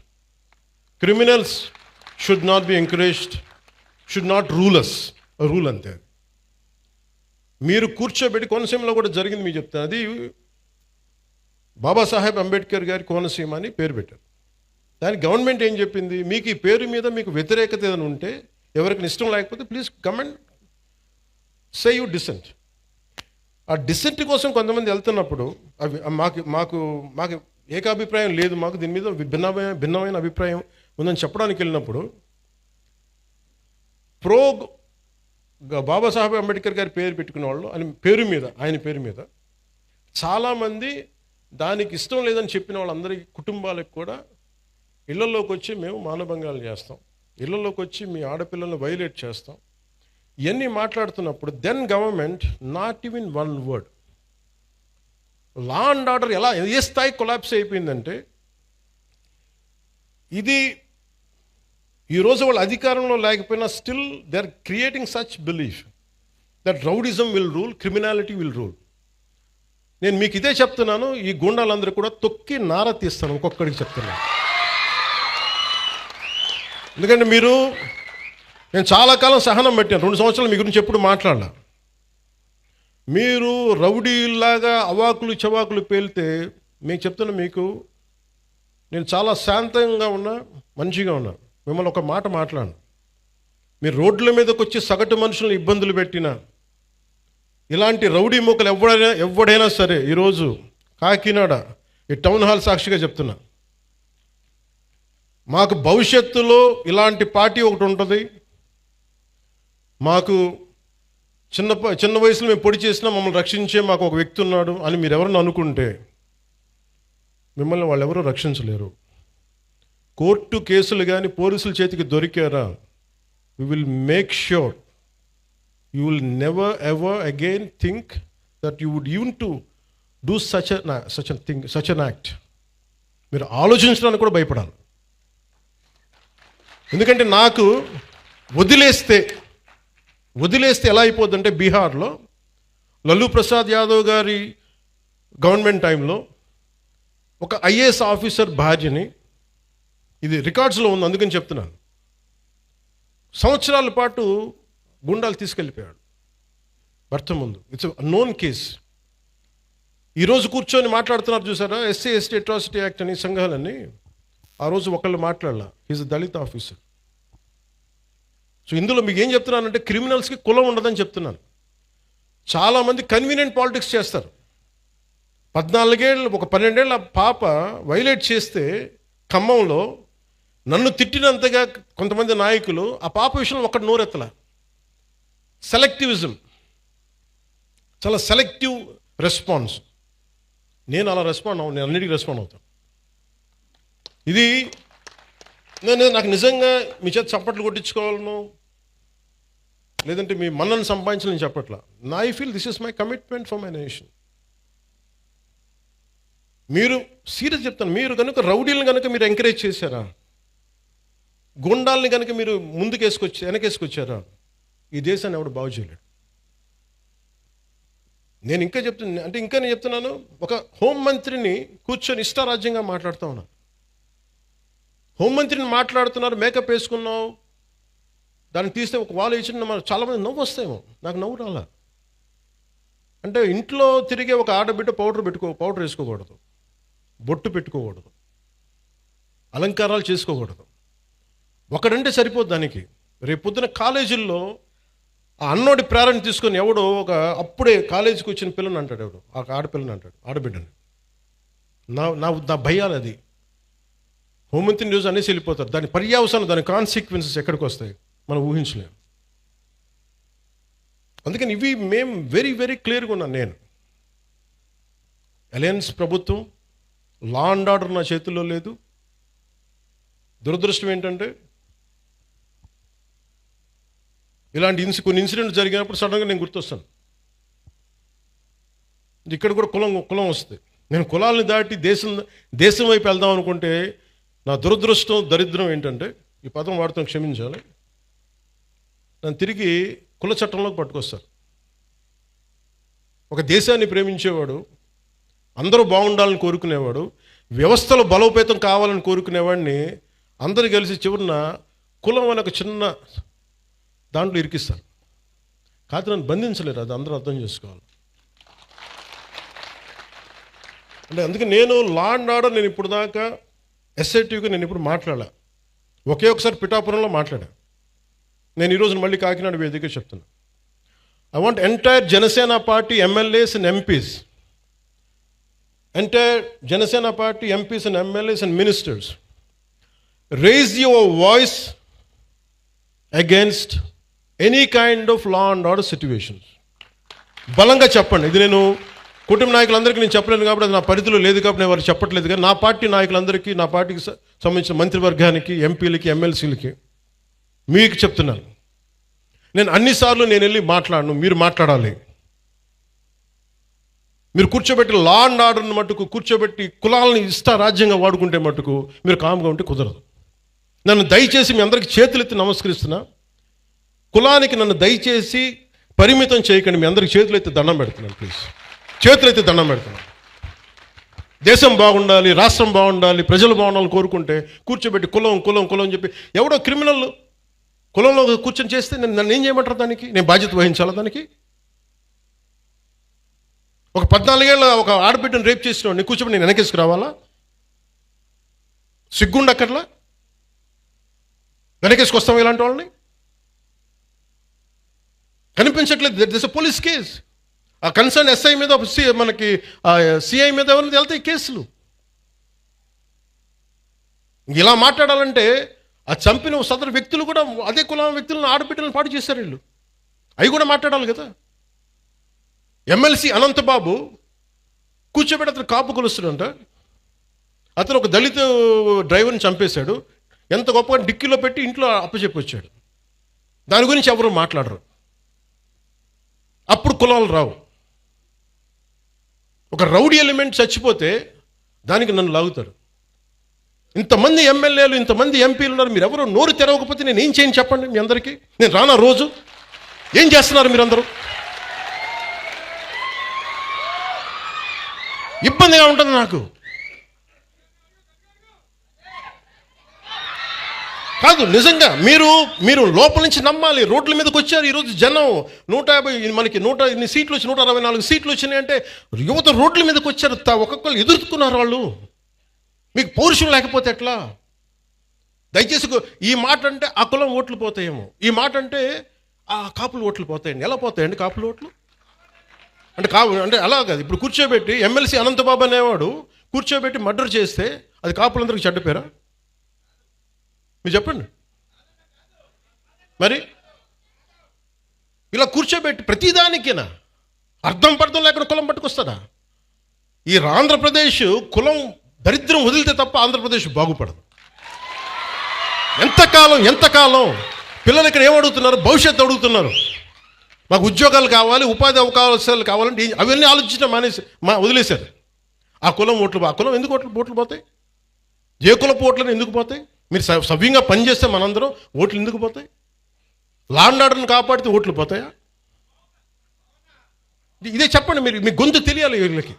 Criminals should not be encouraged, should not rule us. Rule అంతే. మీరు కూర్చోబెట్టి, కోనసీమలో కూడా జరిగింది మీకు చెప్తాను. అది బాబాసాహెబ్ అంబేద్కర్ గారి కోనసీమ అని పేరు పెట్టారు. దానికి గవర్నమెంట్ ఏం చెప్పింది, మీకు ఈ పేరు మీద మీకు వ్యతిరేకత ఏదైనా ఉంటే, ఎవరికి ఇష్టం లేకపోతే please come and say you dissent. ఆ డిసెంట్ కోసం కొంతమంది వెళ్తున్నప్పుడు అవి మాకు ఏకాభిప్రాయం లేదు, మాకు దీని మీద భిన్నమైన అభిప్రాయం ఉందని చెప్పడానికి వెళ్ళినప్పుడు బాబాసాహెబ్ అంబేద్కర్ గారి పేరు పెట్టుకునే వాళ్ళు ఆయన పేరు మీద చాలామంది దానికి ఇష్టం లేదని చెప్పిన వాళ్ళందరి కుటుంబాలకు కూడా ఇళ్లలోకి వచ్చి మేము మానభంగాలు చేస్తాం, ఇళ్లలోకి వచ్చి మీ ఆడపిల్లలను వైలేట్ చేస్తాం, ఇవన్నీ మాట్లాడుతున్నప్పుడు then government not even one word. Law and order ఏ స్థాయి కొలాప్స్ అయిపోయిందంటే, ఇది ఈరోజు వాళ్ళు అధికారంలో లేకపోయినా still they are creating such belief that rowdyism will rule, criminality will rule. నేను మీకు ఇదే చెప్తున్నాను, ఈ గూండాలందరూ కూడా తొక్కి నార తీస్తాను, ఒక్కొక్కడికి చెప్తున్నాను. ఎందుకంటే నేను చాలా కాలం సహనం పెట్టాను, 2 సంవత్సరాలు మీ గురించి ఎప్పుడు మాట్లాడాల. మీరు రౌడీలాగా అవాకులు చవాకులు పేలితే మీకు చెప్తున్నా, మీకు నేను చాలా శాంతంగా ఉన్నా, మంచిగా ఉన్నా. మిమ్మల్ని ఒక మాట మాట్లాడను. మీరు రోడ్ల మీదకి వచ్చి సగటు మనుషులను ఇబ్బందులు పెట్టినా, ఇలాంటి రౌడీ మూకలు ఎవడైనా సరే, ఈరోజు కాకినాడ ఈ టౌన్ హాల్ సాక్షిగా చెప్తున్నా, మాకు భవిష్యత్తులో ఇలాంటి పార్టీ ఒకటి ఉంటుంది, మాకు చిన్న వయసులో మేము పొడి చేసినా మమ్మల్ని రక్షించే మాకు ఒక వ్యక్తి ఉన్నాడు అని మీరు ఎవరన్నా అనుకుంటే, మిమ్మల్ని వాళ్ళు ఎవరూ రక్షించలేరు. కోర్టు కేసులు కానీ పోలీసుల చేతికి దొరికారా, we will make sure you will never ever again think that you would even to do such an act. మీరు ఆలోచించడానికి కూడా భయపడాలి. ఎందుకంటే నాకు వదిలేస్తే ఎలా అయిపోద్దంటే, బీహార్లో లల్లూ ప్రసాద్ యాదవ్ గారి గవర్నమెంట్ టైంలో ఒక ఐఏఎస్ ఆఫీసర్ భార్యని, ఇది రికార్డ్స్లో ఉంది అందుకని చెప్తున్నాను, సంవత్సరాల పాటు గుండాలు తీసుకెళ్ళిపోయాడు భర్త ముందు. It's known case. ఈరోజు కూర్చొని మాట్లాడుతున్నారు చూసారా, ఎస్సీ ఎస్టీ అట్రాసిటీ యాక్ట్ అని సంఘాలన్నీ. ఆ రోజు ఒకళ్ళు మాట్లాడాల, ఈజ్ దళిత ఆఫీసర్. సో ఇందులో మీకు ఏం చెప్తున్నానంటే, క్రిమినల్స్కి కులం ఉండదని చెప్తున్నాను. చాలామంది కన్వీనియంట్ పాలిటిక్స్ చేస్తారు. 14 ఏళ్ళు, ఒక 12 ఏళ్ళ పాప వైలేట్ చేస్తే ఖమ్మంలో నన్ను తిట్టినంతగా కొంతమంది నాయకులు ఆ పాప విషయంలో ఒక్కటి నోరెత్తల. సెలెక్టివిజం, చాలా సెలెక్టివ్ రెస్పాన్స్. నేను అలా రెస్పాండ్ అవ్వను, నేను అన్నిటికీ రెస్పాండ్ అవుతాను. ఇది నాకు నిజంగా మీ చేత చప్పట్లు కొట్టించుకోవాలను, లేదంటే మీ మన్నను సంపాదించాలని చెప్పట్లా. I feel this is my commitment for my nation. మీరు సీరియస్ చెప్తాను, మీరు కనుక రౌడీలను కనుక మీరు ఎంకరేజ్ చేశారా, గుండాల్ని కనుక మీరు వెనకేసుకొచ్చారా, ఈ దేశాన్ని ఎవడు బాగు చేయలేడు. నేను చెప్తున్నాను, ఒక హోంమంత్రిని కూర్చొని ఇష్టారాజ్యంగా మాట్లాడుతూ ఉన్నాను. హోంమంత్రిని మాట్లాడుతున్నారు, మేకప్ వేసుకున్నావు, దాన్ని తీస్తే ఒక వాళ్ళు ఇచ్చిన చాలామంది నవ్వు వస్తాయేమో, నాకు నవ్వు రాలా. అంటే ఇంట్లో తిరిగే ఒక ఆడబిడ్డ పౌడర్ వేసుకోకూడదు, బొట్టు పెట్టుకోకూడదు, అలంకారాలు చేసుకోకూడదు. ఒకడంటే సరిపోదు దానికి. రేపు పొద్దున కాలేజీల్లో ఆ అన్నోడి ప్రేరణ తీసుకొని ఎవడో అప్పుడే కాలేజీకి వచ్చిన పిల్లని అంటాడు, ఎవడు ఆ ఆడపిల్లని అంటాడు, ఆడబిడ్డని. నా భయాలు అది. హోంమంత్రి న్యూస్ అనేసి వెళ్ళిపోతారు. దాని పర్యావసానం, దాని కాన్సిక్వెన్సెస్ ఎక్కడికి వస్తాయి మనం ఊహించలేము. అందుకని ఇవి మేము వెరీ వెరీ క్లియర్గా ఉన్నాను. నేను అలయన్స్ ప్రభుత్వం, లా అండ్ ఆర్డర్ నా చేతుల్లో లేదు. దురదృష్టం ఏంటంటే, ఇలాంటి కొన్ని ఇన్సిడెంట్స్ జరిగినప్పుడు సడన్గా నేను గుర్తొస్తాను. ఇక్కడ కూడా కులం వస్తుంది. నేను కులాలను దాటి దేశం వైపు వెళ్దాం అనుకుంటే, నా దురదృష్టం, దరిద్రం ఏంటంటే, ఈ పదం వాడుతాం, క్షమించాలి, నన్ను తిరిగి కుల చట్టంలోకి పట్టుకొస్తారు. ఒక దేశాన్ని ప్రేమించేవాడు, అందరూ బాగుండాలని కోరుకునేవాడు, వ్యవస్థలో బలోపేతం కావాలని కోరుకునేవాడిని అందరూ కలిసి చివరిన కులం అనే ఒక చిన్న దాంట్లో ఇరికిస్తారు. కాదు, నన్ను బంధించలేరు. అది అందరూ అర్థం చేసుకోవాలి. అంటే అందుకే నేను లా అండ్ ఆర్డర్, నేను ఇప్పుడు దాకా ఎస్ఐటీగా నేను ఇప్పుడు మాట్లాడా. ఒకసారి పిఠాపురంలో మాట్లాడా. నేను ఈరోజు మళ్ళీ కాకినాడ వేదిక చెప్తున్నా. I want entire Janasena party MLAs and MPs, entire Janasena party MPs and MLAs and ministers, raise your voice against any kind of law and order situations. బలంగా చెప్పండి. ఇది నేను కుటుంబ నాయకులందరికీ నేను చెప్పలేను కాబట్టి, అది నా పరిధిలో లేదు కాబట్టి నేను వారికి చెప్పట్లేదు. కానీ నా పార్టీ నాయకులందరికీ, నా పార్టీకి సంబంధించిన మంత్రివర్గానికి, ఎంపీలకి, ఎమ్మెల్సీలకి మీకు చెప్తున్నాను, నేను అన్నిసార్లు నేను వెళ్ళి మాట్లాడను, మీరు మాట్లాడాలి. మీరు కూర్చోబెట్టి లా అండ్ ఆర్డర్ని మట్టుకు కూర్చోబెట్టి కులాలని రాజ్యంగా వాడుకుంటే మట్టుకు మీరు కామ్గా ఉంటే కుదరదు. నన్ను దయచేసి మీ అందరికీ చేతులెత్తి నమస్కరిస్తున్నా. కులానికి నన్ను దయచేసి పరిమితం చేయకండి. మీ అందరికి చేతులెత్తి దండం పెడుతున్నాను. ప్లీజ్ చేతులెత్తి దండం పెడుతున్నాను. దేశం బాగుండాలి, రాష్ట్రం బాగుండాలి, ప్రజలు బాగుండాలని కోరుకుంటే కూర్చోబెట్టి కులం అని చెప్పి ఎవడో క్రిమినల్ కులంలో కూర్చొని చేస్తే నన్ను ఏం చేయమంటారు? దానికి నేను బాధ్యత వహించాలా? దానికి ఒక 14 ఏళ్ళ ఒక ఆడబిడ్డను రేప్ చేసిన వాడిని కూర్చోబెట్టి నేను వెనకేసుకు రావాలా? సిగ్గుండక్కర్లా? వెనకేసుకొస్తాం ఇలాంటి వాళ్ళని? కనిపించట్లేదు. This police case. ఆ కన్సర్న్ ఎస్ఐ మీద, మనకి సిఐ మీద ఎవరిని వెళ్తాయి కేసులు. ఇలా మాట్లాడాలంటే ఆ చంపిన సదరు వ్యక్తులు కూడా అదే కులం వ్యక్తులను, ఆడబిడ్డలను పాటు చేశారు వీళ్ళు. అవి కూడా మాట్లాడాలి కదా. ఎమ్మెల్సీ అనంతబాబు కూర్చోబెట్టి అతను కాపు కొలుస్తాడంట. అతను ఒక దళిత డ్రైవర్ని చంపేశాడు. ఎంత గొప్పగా డిక్కీలో పెట్టి ఇంట్లో అప్పచెప్పి వచ్చాడు. దాని గురించి ఎవరు మాట్లాడరు. అప్పుడు కులాలు రావు. ఒక రౌడీ ఎలిమెంట్ చచ్చిపోతే దానికి నన్ను లాగుతారు. ఇంతమంది ఎమ్మెల్యేలు, ఇంతమంది ఎంపీలు ఉన్నారు, మీరు ఎవరు నోరు తెరవకపోతే నేను ఏం చేయను చెప్పండి? మీ అందరికీ నేను రానా? రోజు ఏం చేస్తున్నారు మీరందరూ? ఇబ్బందిగా ఉంటుంది నాకు. కాదు, నిజంగా మీరు లోపల నుంచి నమ్మాలి. రోడ్ల మీదకి వచ్చారు ఈరోజు జనం. 150 మనకి 100 ఇన్ని సీట్లు వచ్చి 164 సీట్లు వచ్చినాయి అంటే యువత రోడ్ల మీదకి వచ్చారు. ఒక్కొక్కరు ఎదుర్కొన్నారు వాళ్ళు. మీకు పౌరుషం లేకపోతే ఎట్లా? దయచేసి ఈ మాట అంటే ఆ కులం ఓట్లు పోతాయేమో, ఈ మాట అంటే ఆ కాపులు ఓట్లు పోతాయండి. ఎలా పోతాయండి కాపులు ఓట్లు? అంటే అలా కాదు. ఇప్పుడు కూర్చోబెట్టి ఎమ్మెల్సీ అనంతబాబు అనేవాడు కూర్చోబెట్టి మర్డర్ చేస్తే అది కాపులందరికీ చెడ్డ పేరా? మీరు చెప్పండి. మరి ఇలా కూర్చోబెట్టి ప్రతిదానికేనా అర్థం పర్థం లేకుండా కులం పట్టుకొస్తాడా? ఈ ఆంధ్రప్రదేశ్ కులం దరిద్రం వదిలితే తప్ప ఆంధ్రప్రదేశ్ బాగుపడదు. ఎంతకాలం పిల్లలు ఇక్కడ ఏమడుగుతున్నారు? భవిష్యత్తు అడుగుతున్నారు. మాకు ఉద్యోగాలు కావాలి, ఉపాధి అవకాశాలు కావాలంటే అవన్నీ ఆలోచించడం వదిలేశారు. ఆ కులం ఎందుకు ఓట్లు పోతాయి? ఏ కులపు ఓట్లను ఎందుకు పోతాయి? మీరు సవ్యంగా పనిచేస్తే మనందరం ఓట్లు ఎందుకు పోతాయి? లా అండ్ ఆర్డర్ని కాపాడితే ఓట్లు పోతాయా? ఇదే చెప్పండి. మీ గొంతు తెలియాలి వీళ్ళకి.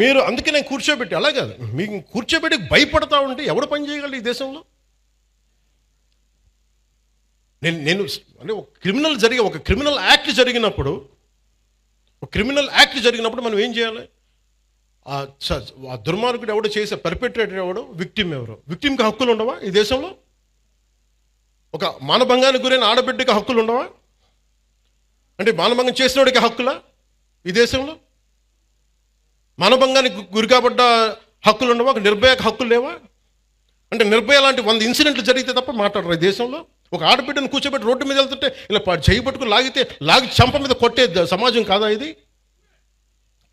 మీరు అందుకే నేను కూర్చోబెట్టి అలా కాదు, మీకు కూర్చోబెట్టి భయపడతా ఉంటే ఎవడు పని చేయగలరు ఈ దేశంలో? నేను అంటే ఒక క్రిమినల్ యాక్ట్ జరిగినప్పుడు మనం ఏం చేయాలి? ఆ దుర్మార్గుడు ఎవడో చేసే పర్పెట్రేటర్ ఎవడో, విక్టిమ్ ఎవరో. విక్టిమ్కి హక్కులు ఉండవా ఈ దేశంలో? ఒక మానభంగానికి గురైన ఆడబిడ్డకి హక్కులు ఉండవా? అంటే మానభంగం చేసినోడికి హక్కులా ఈ దేశంలో? మానభంగానికి గురి కాబడ్డ హక్కులు ఉండవా? ఒక నిర్భయకు హక్కులు లేవా? అంటే నిర్భయ లాంటి 100 ఇన్సిడెంట్లు జరిగితే తప్ప మాట్లాడరు ఈ దేశంలో. ఒక ఆడబిడ్డను కూర్చోబెట్టి రోడ్డు మీద వెళ్తుంటే ఇలా చేయి పట్టుకుని లాగి చంప మీద కొట్టే సమాజం కాదా ఇది?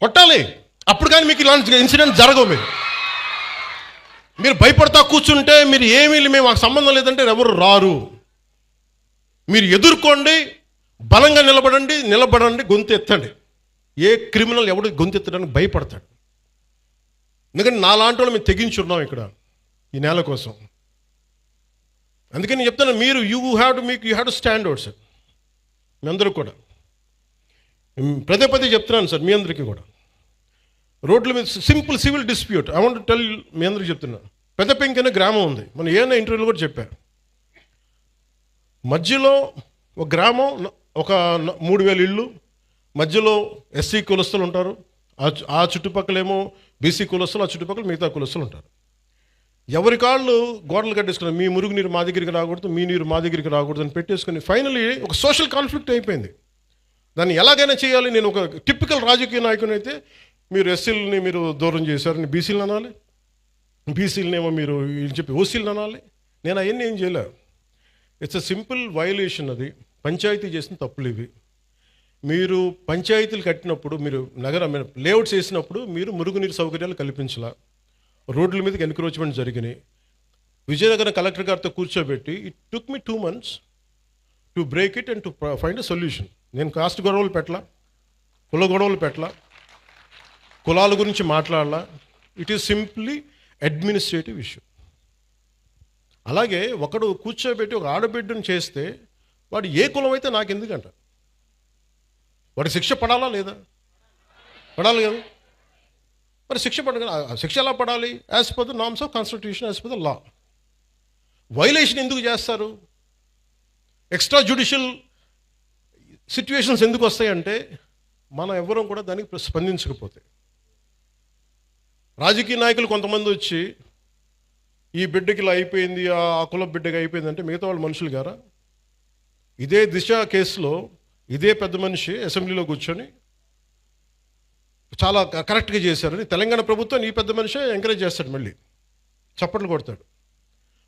కొట్టాలి. అప్పుడు కానీ మీకు ఇలాంటి ఇన్సిడెంట్ జరగవు. మీరు భయపడతా కూర్చుంటే మేము మాకు సంబంధం లేదంటే ఎవరు రారు. మీరు ఎదుర్కోండి, బలంగా నిలబడండి, గొంతు ఎత్తండి. ఏ క్రిమినల్ ఎవడు గొంతు ఎత్తడానికి భయపడతాడు? ఎందుకంటే నాలాంటి వాళ్ళు మేము తెగించున్నాం ఇక్కడ ఈ నేల కోసం. అందుకని నేను చెప్తాను, you have to stand out sir. మీ అందరూ కూడా పదే చెప్తున్నాను సార్, మీ అందరికీ కూడా. రోడ్ల మీద simple civil dispute I want tell, మీ అందరికీ చెప్తున్నా. పెద్ద పెంకి అనే గ్రామం ఉంది, మనం ఏమైనా ఇంటర్వ్యూలో కూడా చెప్పారు. మధ్యలో ఒక గ్రామం, ఒక 3000 ఇళ్ళు, మధ్యలో ఎస్సీ కులస్తులు ఉంటారు, ఆ చుట్టుపక్కలేమో బీసీ కులస్తులు, ఆ చుట్టుపక్కల మిగతా కులస్తులు ఉంటారు. ఎవరి కాళ్ళు గోడలు కట్టేసుకున్నారు. మీ మురుగు నీరు మా దగ్గరికి రాకూడదు, మీ నీరు మా దగ్గరికి రాకూడదు అని పెట్టేసుకుని ఫైనలీ ఒక సోషల్ కాన్ఫ్లిక్ట్ అయిపోయింది. దాన్ని ఎలాగైనా చేయాలి. నేను ఒక టిపికల్ రాజకీయ నాయకుని అయితే, మీరు ఎస్సీలని మీరు దూరం చేశారని బీసీలను అనాలి, బీసీలనేమో మీరు చెప్పి ఓసీలను అనాలి. నేను అవన్నీ ఏం చేయలేదు. It's a simple violation. అది పంచాయతీ చేసిన తప్పులు ఇవి. మీరు పంచాయతీలు కట్టినప్పుడు, మీరు లేఅవుట్స్ వేసినప్పుడు మీరు మురుగునీరు సౌకర్యాలు కల్పించాల. రోడ్ల మీదకి ఎన్క్రోచ్మెంట్ జరిగినాయి. విజయనగరం కలెక్టర్ గారితో కూర్చోబెట్టి it took me 2 months to break it and to find a solution. నేను కాస్ట్ గొడవలు పెట్టలా, కుల గొడవలు పెట్టలా, కులాల గురించి మాట్లాడాలా. It is simply administrative issue. అలాగే ఒకడు కూర్చోబెట్టి ఒక ఆడబిడ్డను చేస్తే వాడు ఏ కులం అయితే నాకు ఎందుకంట? వాడికి శిక్ష పడాలా లేదా? పడాలి కదా. మరి శిక్ష ఎలా పడాలి? As per the norms of constitution, as per the law. Violation ఎందుకు చేస్తారు? ఎక్స్ట్రా జ్యుడిషియల్ సిచ్యువేషన్స్ ఎందుకు వస్తాయంటే మనం ఎవ్వరం కూడా దానికి స్పందించకపోతే. రాజకీయ నాయకులు కొంతమంది వచ్చి ఈ బిడ్డకి ఇలా అయిపోయింది, ఆ కుల బిడ్డకి అయిపోయింది అంటే మిగతా వాళ్ళు మనుషులు గారా? ఇదే దిశ కేసులో ఇదే పెద్ద మనిషి అసెంబ్లీలో కూర్చొని చాలా కరెక్ట్గా చేశారని తెలంగాణ ప్రభుత్వం ఈ పెద్ద మనిషి ఎంకరేజ్ చేస్తాడు, మళ్ళీ చప్పట్లు కొడతాడు.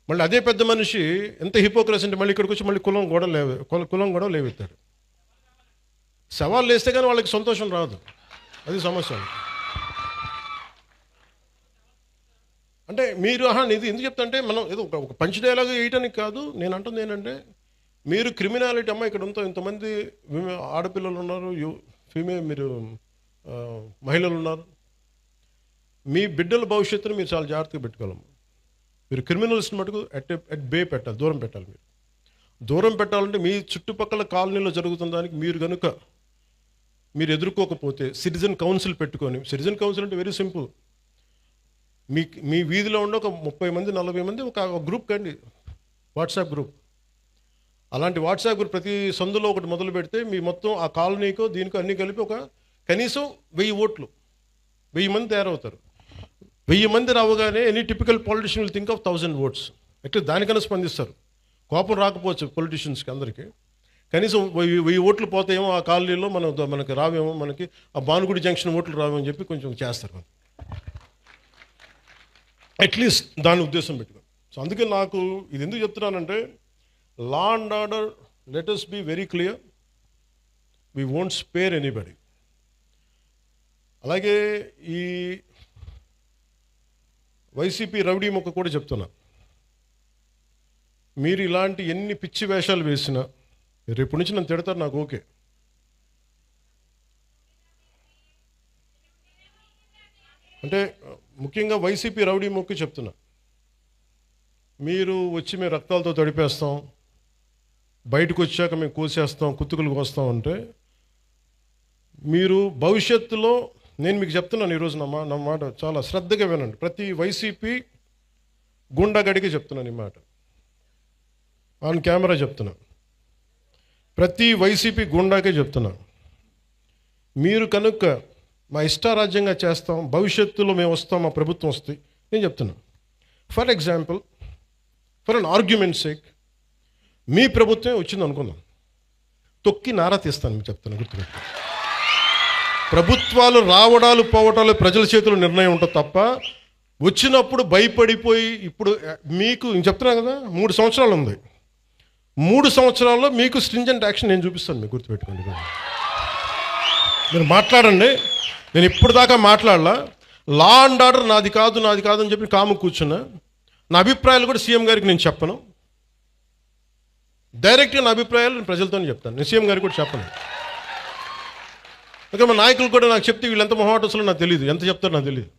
మళ్ళీ అదే పెద్ద మనిషి ఎంత హిపోక్రసీ అంటే మళ్ళీ ఇక్కడికి వచ్చి మళ్ళీ కులం గొడవ లేవెత్తాడు. సవాళ్ళు వేస్తే కానీ వాళ్ళకి సంతోషం రాదు, అది సమస్య. అంటే మీరు ఇది ఎందుకు చెప్తా అంటే, మనం ఏదో ఒక పంచ్ డైలాగ్ వేయటానికి కాదు. నేను అంటుంది ఏంటంటే, మీరు క్రిమినాలిటీ అమ్మ ఇక్కడ ఇంతమంది ఆడపిల్లలు ఉన్నారు, మీరు మహిళలు ఉన్నారు, మీ బిడ్డల భవిష్యత్తును మీరు చాలా జాగ్రత్తగా పెట్టుకోవాలమ్మా. మీరు క్రిమినల్స్ని మటుకు అట్ బే పెట్టాలి, దూరం పెట్టాలి. మీరు దూరం పెట్టాలంటే మీ చుట్టుపక్కల కాలనీలో జరుగుతున్న దానికి మీరు ఎదుర్కోకపోతే సిటిజన్ కౌన్సిల్ పెట్టుకొని, సిటిజన్ కౌన్సిల్ అంటే వెరీ సింపుల్. మీ వీధిలో ఉండే ఒక 30 మంది 40 మంది ఒక గ్రూప్ కండి, వాట్సాప్ గ్రూప్. అలాంటి వాట్సాప్ గ్రూప్ ప్రతి సందులో ఒకటి మొదలు పెడితే మీ మొత్తం ఆ కాలనీకో దీనికో అన్నీ కలిపి ఒక కనీసం 1000 ఓట్లు, 1000 మంది తయారవుతారు. 1000 మంది రావగానే any typical politician will think of 1000 votes. ఎట్లా దానికన్నా స్పందిస్తారు. కోపం రాకపోవచ్చు పొలిటీషియన్స్కి అందరికీ, కనీసం 1000 ఓట్లు పోతాయేమో ఆ కాలనీలో, మనకి రావేమో, మనకి ఆ భానుగుడి జంక్షన్ ఓట్లు రావేమో అని చెప్పి కొంచెం చేస్తారు. అట్లీస్ట్ దాని ఉద్దేశం పెట్టుకో. సో అందుకే నాకు ఇది ఎందుకు చెప్తున్నానంటే, law and order, let us be very clear, we won't spare anybody. అలాగే ఈ వైసీపీ రౌడీ మొక్క కూడా చెప్తున్నా, మీరు ఇలాంటి ఎన్ని పిచ్చి వేషాలు వేసినా రేపు నుంచి నన్ను తిడతారు, నాకు ఓకే. అంటే ముఖ్యంగా వైసీపీ రౌడీ మొక్కి చెప్తున్నా, మీరు వచ్చి మేము రక్తాలతో తడిపేస్తాం, బయటకు వచ్చాక మేము కోసేస్తాం, కుత్తుకులు కోస్తాం అంటే, మీరు భవిష్యత్తులో, నేను మీకు చెప్తున్నాను ఈరోజు నా మాట చాలా శ్రద్ధగా వినండి. ప్రతి వైసీపీ గుండాగడికి చెప్తున్నాను ఈ మాట, ఆన్ కెమెరా చెప్తున్నా, ప్రతి వైసీపీ గుండాకే చెప్తున్నా, మీరు కనుక మా ఇష్టారాజ్యంగా చేస్తాం, భవిష్యత్తులో మేము వస్తాం, మా ప్రభుత్వం వస్తే, నేను చెప్తున్నా. For example, for an argument sake, మీ ప్రభుత్వమే వచ్చింది అనుకుందాం, తొక్కి నారా తీస్తాను మీకు చెప్తాను, గుర్తుపెట్టి. ప్రభుత్వాలు రావడాలు పోవటాలు ప్రజల చేతుల్లో నిర్ణయం ఉంటుంది తప్ప, వచ్చినప్పుడు భయపడిపోయి, ఇప్పుడు మీకు నేను చెప్తున్నా కదా, 3 సంవత్సరాలు ఉంది, 3 సంవత్సరాల్లో మీకు స్ట్రింజెంట్ యాక్షన్ నేను చూపిస్తాను, మీకు గుర్తుపెట్టుకోండి. మీరు మాట్లాడండి, నేను ఇప్పుడు దాకా మాట్లాడలా. లా అండ్ ఆర్డర్ నాది కాదు అని చెప్పి కాము కూర్చున్నా. నా అభిప్రాయాలు కూడా సీఎం గారికి నేను చెప్పను, డైరెక్ట్గా నా అభిప్రాయాలు నేను ప్రజలతోనే చెప్తాను, నేను సీఎం గారికి కూడా చెప్పను. ఓకే, మా నాయకులు కూడా నాకు చెప్తే వీళ్ళు ఎంత మొహాటస్లో నాకు తెలియదు, ఎంత చెప్తారో నాకు తెలియదు.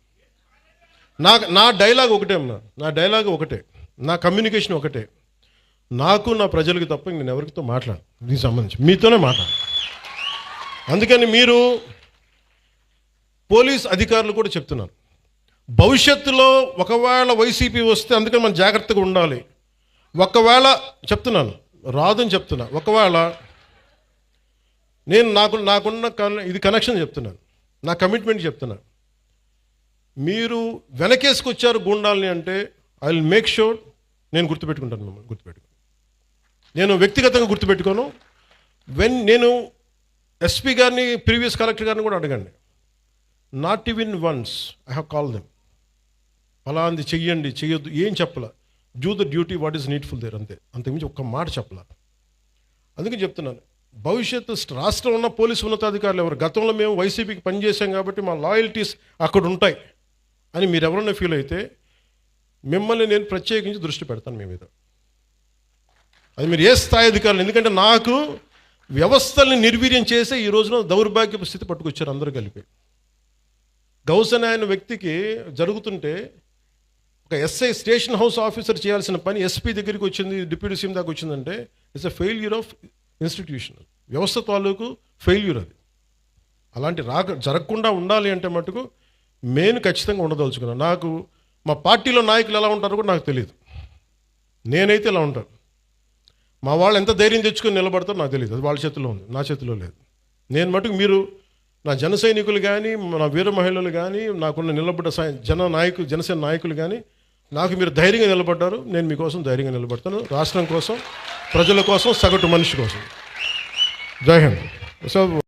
నా డైలాగ్ ఒకటే అమ్మా, నా డైలాగ్ ఒకటే, నా కమ్యూనికేషన్ ఒకటే, నాకు నా ప్రజలకి తప్ప నేను ఎవరితో మాట్లాడు, దీనికి సంబంధించి మీతోనే మాట్లాడు. అందుకని మీరు పోలీస్ అధికారులు కూడా చెప్తున్నారు, భవిష్యత్తులో ఒకవేళ వైసీపీ వస్తే అందుకని మనం జాగ్రత్తగా ఉండాలి. ఒకవేళ చెప్తున్నాను, రాదని చెప్తున్నా, ఒకవేళ నేను నాకున్న ఇది కనెక్షన్ చెప్తున్నాను, నా కమిట్మెంట్ చెప్తున్నాను. మీరు వెనకేసుకొచ్చారు గూండాల్ని అంటే ఐ విల్ మేక్ షూర్ నేను గుర్తుపెట్టుకుంటాను, మిమ్మల్ని గుర్తుపెట్టుకుని, నేను వ్యక్తిగతంగా గుర్తుపెట్టుకోను. నేను ఎస్పీ గారిని, ప్రీవియస్ కలెక్టర్ గారిని కూడా అడగండి, not even once I have call them, అలా అంది చెయ్యండి చెయ్యొద్దు ఏం చెప్పాల, do the duty what is needful there, అంతకుమించి ఒక్క మాట చెప్పాల. అందుకని చెప్తున్నాను, భవిష్యత్తు రాష్ట్రంలో ఉన్న పోలీసు ఉన్నతాధికారులు ఎవరు, గతంలో మేము వైసీపీకి పనిచేసాం కాబట్టి మా లాయల్టీస్ అక్కడ ఉంటాయి అని మీరు ఎవరన్నా ఫీల్ అయితే మిమ్మల్ని నేను ప్రత్యేకించి దృష్టి పెడతాను మీ మీద. అది మీరు ఏ స్థాయి అధికారులు, ఎందుకంటే నాకు వ్యవస్థల్ని నిర్వీర్యం చేసే ఈ రోజున దౌర్భాగ్యపు స్థితి పట్టుకొచ్చారు అందరూ కలిపి. గౌసన్ అనే వ్యక్తికి జరుగుతుంటే ఒక ఎస్ఐ, స్టేషన్ హౌస్ ఆఫీసర్ చేయాల్సిన పని ఎస్పీ దగ్గరికి వచ్చింది, డిప్యూటీ సీఎం దాకా వచ్చిందంటే it's a failure of institution, వ్యవస్థ తాలూకు ఫెయిల్యూర్ అది. అలాంటి జరగకుండా ఉండాలి అంటే మటుకు నేను ఖచ్చితంగా ఉండదలుచుకున్నాను. నాకు మా పార్టీలో నాయకులు ఎలా ఉంటారో కూడా నాకు తెలియదు, నేనైతే ఇలా ఉంటాను. మా వాళ్ళు ఎంత ధైర్యం తెచ్చుకొని నిలబడతారో నాకు తెలియదు, అది వాళ్ళ చేతిలో ఉంది, నా చేతిలో లేదు. నేను మటుకు మీరు నా జన సైనికులు కానీ, నా వీర మహిళలు కానీ, నాకున్న నిలబడ్డ జనసేన నాయకులు కానీ, నాకు మీరు ధైర్యంగా నిలబడ్డారు, నేను మీకోసం ధైర్యంగా నిలబడతాను, రాష్ట్రం కోసం, ప్రజల కోసం, సగటు మనిషి కోసం. జై హింద్. సో